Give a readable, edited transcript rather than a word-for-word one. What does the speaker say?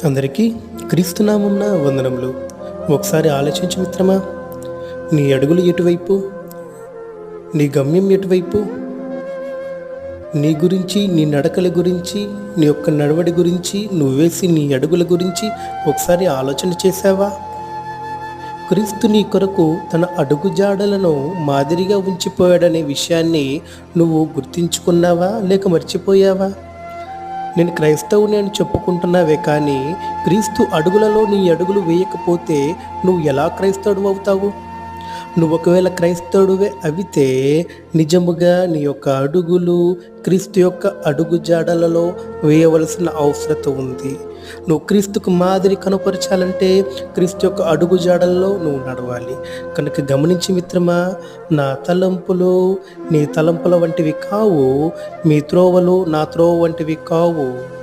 అందరికీ క్రీస్తునామమున వందనములు. ఒకసారి ఆలోచించు మిత్రమా, నీ అడుగులు ఎటువైపు, నీ గమ్యం ఎటువైపు, నీ గురించి, నీ నడకల గురించి, నీ యొక్క నడవడి గురించి, నువ్వు వేసి నీ అడుగుల గురించి ఒకసారి ఆలోచన చేశావా? క్రీస్తు నీ కొరకు తన అడుగు జాడలను మాదిరిగా ఉంచిపోయాడనే విషయాన్ని నువ్వు గుర్తించుకున్నావా లేక మర్చిపోయావా? నేను క్రైస్తవుని అని చెప్పుకుంటున్నావే కానీ క్రీస్తు అడుగులలో నీ అడుగులు వేయకపోతే నువ్వు ఎలా క్రైస్తవుడు అవుతావు? నువ్వు ఒకవేళ క్రైస్తవుడివే అవితే నిజముగా నీ యొక్క అడుగులు క్రీస్తు యొక్క అడుగు జాడలలో వేయవలసిన అవసరత ఉంది. నువ్వు క్రీస్తుకు మాదిరి కనపరచాలంటే క్రీస్తు యొక్క అడుగు జాడల్లో నువ్వు నడవాలి. కనుక గమనించి మిత్రమా, నా తలంపులు నీ తలంపుల వంటివి కావు, మీ త్రోవలు నా త్రోవ వంటివి కావు.